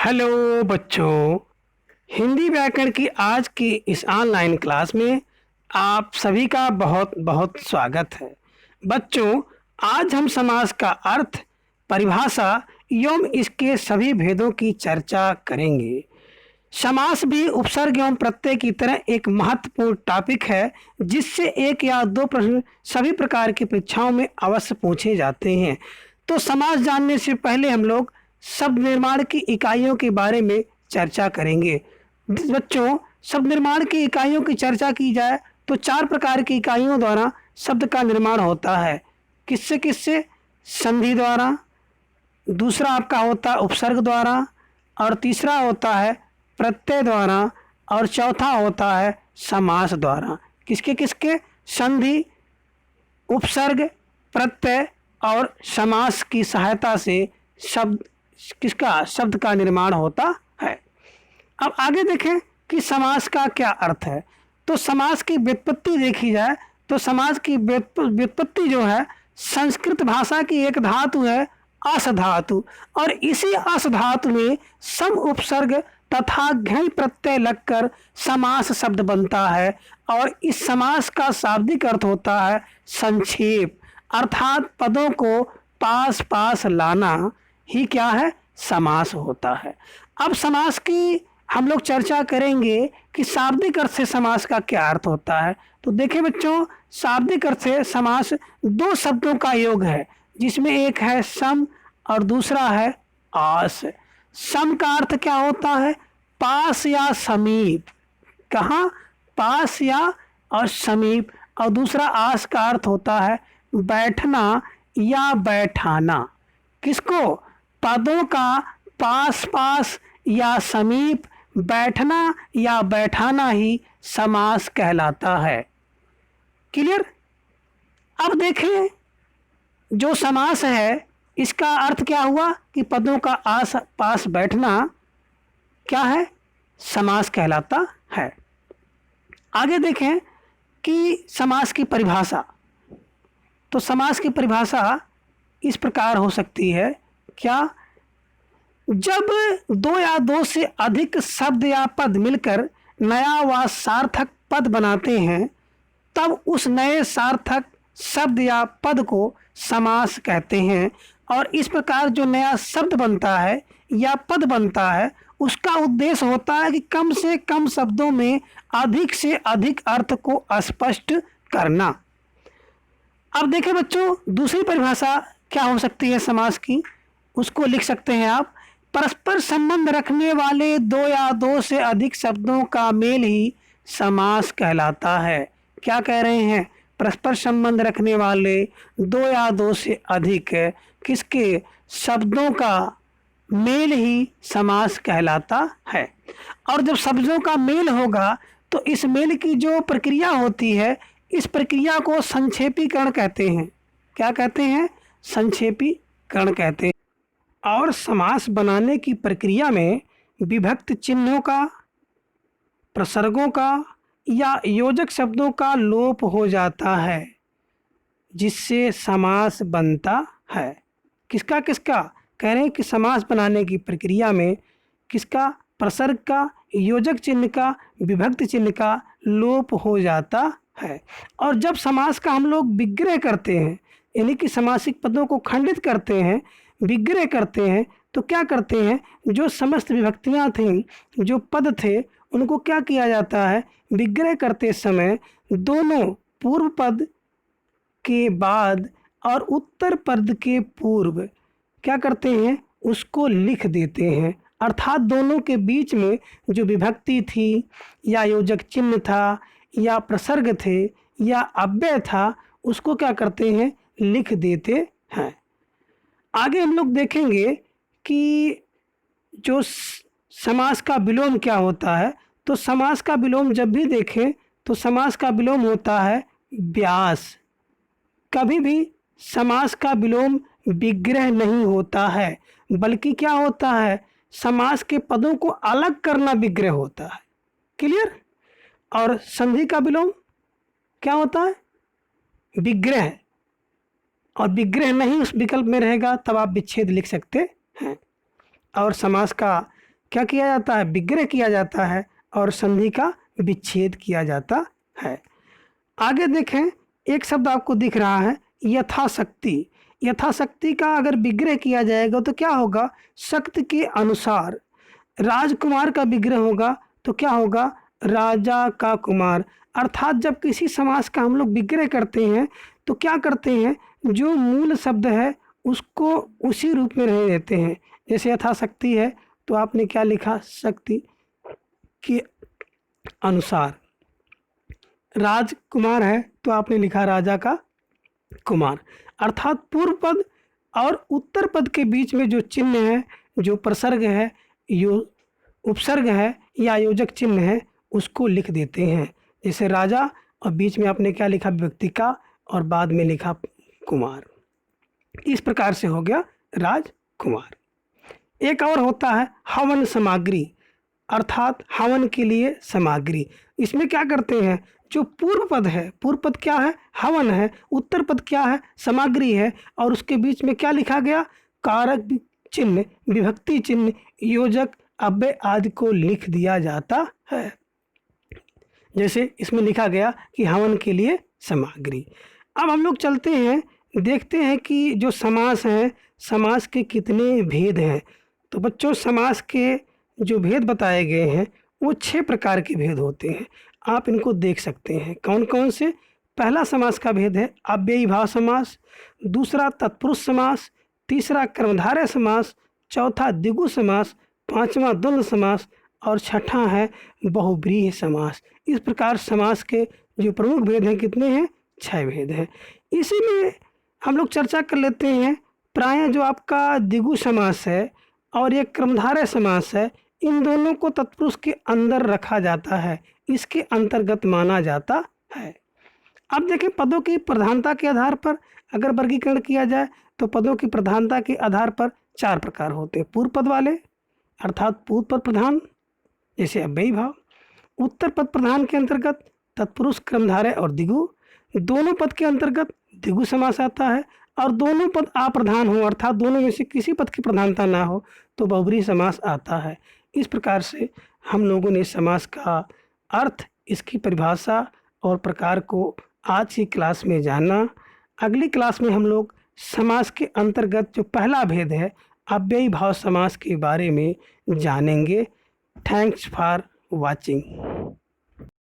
Hello बच्चों। हिंदी व्याकरण की आज की इस ऑनलाइन क्लास में आप सभी का बहुत बहुत स्वागत है। बच्चों, आज हम समास का अर्थ, परिभाषा एवं इसके सभी भेदों की चर्चा करेंगे। समास भी उपसर्ग एवं प्रत्यय की तरह एक महत्वपूर्ण टॉपिक है जिससे एक या दो प्रश्न सभी प्रकार की परीक्षाओं में अवश्य पूछे जाते हैं। तो समास जानने से पहले हम लोग शब्द निर्माण की इकाइयों के बारे में चर्चा करेंगे। बच्चों, शब्द निर्माण की इकाइयों की चर्चा की जाए तो चार प्रकार की इकाइयों द्वारा शब्द का निर्माण होता है। किससे किससे? संधि द्वारा, दूसरा आपका होता है उपसर्ग द्वारा, और तीसरा होता है प्रत्यय द्वारा, और चौथा होता है समास द्वारा। किसके किसके? संधि, उपसर्ग, प्रत्यय और समास की सहायता से शब्द का निर्माण होता है। अब आगे देखें कि समास का क्या अर्थ है। तो समास की व्युत्पत्ति देखी जाए तो समास की व्युत्पत्ति जो है, संस्कृत भाषा की एक धातु है अस धातु, और इसी अस धातु में सम उपसर्ग तथा घ्यय प्रत्यय लगकर समास शब्द बनता है। और इस समास का शाब्दिक अर्थ होता है संक्षेप, अर्थात पदों को पास पास लाना ही क्या है? समास होता है। अब समास की हम लोग चर्चा करेंगे कि शाब्दिक अर्थ से समास का क्या अर्थ होता है। तो देखें बच्चों, शाब्दिक अर्थ से समास दो शब्दों का योग है जिसमें एक है सम और दूसरा है आस। सम का अर्थ क्या होता है? पास या समीप। कहाँ? पास या और समीप। और दूसरा आस का अर्थ होता है बैठना या बैठाना। किसको? पदों का पास पास या समीप बैठना या बैठाना ही समास कहलाता है। क्लियर? अब देखें, जो समास है इसका अर्थ क्या हुआ कि पदों का आस पास बैठना क्या है? समास कहलाता है। आगे देखें कि समास की परिभाषा। तो समास की परिभाषा इस प्रकार हो सकती है। क्या? जब दो या दो से अधिक शब्द या पद मिलकर नया व सार्थक पद बनाते हैं तब उस नए सार्थक शब्द या पद को समास कहते हैं। और इस प्रकार जो नया शब्द बनता है या पद बनता है उसका उद्देश्य होता है कि कम से कम शब्दों में अधिक से अधिक अर्थ को स्पष्ट करना। अब देखें बच्चों, दूसरी परिभाषा क्या हो सकती है समास की, उसको लिख सकते हैं आप। परस्पर संबंध रखने वाले दो या दो से अधिक शब्दों का मेल ही समास कहलाता है। क्या कह रहे हैं? परस्पर संबंध रखने वाले दो या दो से अधिक किसके शब्दों का मेल ही समास कहलाता है। और जब शब्दों का मेल होगा तो इस मेल की जो प्रक्रिया होती है, इस प्रक्रिया को संक्षेपीकरण कहते हैं। क्या कहते हैं? संक्षेपीकरण कहते हैं। और समास बनाने की प्रक्रिया में विभक्त चिन्हों का, प्रसर्गों का या योजक शब्दों का लोप हो जाता है जिससे समास बनता है। किसका किसका? कह रहे हैं कि समास बनाने की प्रक्रिया में किसका? प्रसर्ग का, योजक चिन्ह का, विभक्त चिन्ह का लोप हो जाता है। और जब समास का हम लोग विग्रह करते हैं, यानी कि समासिक पदों को खंडित करते हैं, विग्रह करते हैं, तो क्या करते हैं? जो समस्त विभक्तियां थीं, जो पद थे, उनको क्या किया जाता है? विग्रह करते समय दोनों पूर्व पद के बाद और उत्तर पद के पूर्व क्या करते हैं? उसको लिख देते हैं। अर्थात दोनों के बीच में जो विभक्ति थी या योजक चिन्ह था या प्रसर्ग थे या अव्यय था, उसको क्या करते हैं? लिख देते हैं। आगे हम लोग देखेंगे कि जो समास का विलोम क्या होता है। तो समास का विलोम जब भी देखें तो समास का विलोम होता है व्यास। कभी भी समास का विलोम विग्रह नहीं होता है, बल्कि क्या होता है? समास के पदों को अलग करना विग्रह होता है। क्लियर? और संधि का विलोम क्या होता है? विग्रह। और विग्रह नहीं उस विकल्प में रहेगा तब आप विच्छेद लिख सकते हैं। और समास का क्या किया जाता है, विग्रह किया जाता है और संधि का विच्छेद किया जाता है। आगे देखें, एक शब्द आपको दिख रहा है यथाशक्ति। यथाशक्ति का अगर विग्रह किया जाएगा तो क्या होगा, शक्ति के अनुसार। राजकुमार का विग्रह होगा तो क्या होगा, राजा का कुमार। अर्थात जब किसी समास का हम लोग विग्रह करते हैं तो क्या करते हैं, जो मूल शब्द है उसको उसी रूप में रहने देते हैं। जैसे यथाशक्ति है तो आपने क्या लिखा, शक्ति के अनुसार। राजकुमार है तो आपने लिखा राजा का कुमार। अर्थात पूर्व पद और उत्तर पद के बीच में जो चिन्ह है, जो प्रसर्ग है, यो उपसर्ग है या योजक चिन्ह है, उसको लिख देते हैं। जैसे राजा और बीच में आपने क्या लिखा, व्यक्ति का, और बाद में लिखा कुमार। इस प्रकार से हो गया राजकुमार। एक और होता है हवन सामग्री, अर्थात हवन के लिए सामग्री। इसमें क्या करते हैं, जो पूर्व पद है, पूर्व पद क्या है, हवन है, उत्तर पद क्या है, सामग्री है, और उसके बीच में क्या लिखा गया, कारक चिन्ह, विभक्ति चिन्ह, योजक, अव्यय आदि को लिख दिया जाता है। जैसे इसमें लिखा गया कि हवन के लिए सामग्री। अब हम लोग चलते हैं, देखते हैं कि जो समास हैं, समास के कितने भेद हैं। तो बच्चों, समास के जो भेद बताए गए हैं वो 6 प्रकार के भेद होते हैं। आप इनको देख सकते हैं कौन कौन से। पहला समास का भेद है अव्ययी भाव समास, दूसरा तत्पुरुष समास, तीसरा कर्मधारय समास, चौथा द्विगु समास, पांचवा द्वंद्व समास और छठा है बहुव्रीहि समास। इस प्रकार समास के जो प्रमुख भेद हैं कितने हैं, 6 भेद हैं। इसी में हम लोग चर्चा कर लेते हैं। प्रायः जो आपका द्विगु समास है और एक कर्मधारय समास है, इन दोनों को तत्पुरुष के अंदर रखा जाता है, इसके अंतर्गत माना जाता है। अब देखें, पदों की प्रधानता के आधार पर अगर वर्गीकरण किया जाए तो पदों की प्रधानता के आधार पर 4 प्रकार होते हैं। पूर्व पद वाले अर्थात पूर्व पद प्रधान, जैसे अव्ययी भाव। उत्तर पद प्रधान के अंतर्गत तत्पुरुष, कर्मधारय और द्विगु। दोनों पद के अंतर्गत द्विगु समास आता है। और दोनों पद अप्रधान हो, अर्थात दोनों में से किसी पद की प्रधानता ना हो, तो बहुव्रीहि समास आता है। इस प्रकार से हम लोगों ने समास का अर्थ, इसकी परिभाषा और प्रकार को आज की क्लास में जाना। अगली क्लास में हम लोग समास के अंतर्गत जो पहला भेद है अव्ययी भाव समास के बारे में जानेंगे। Thanks for watching.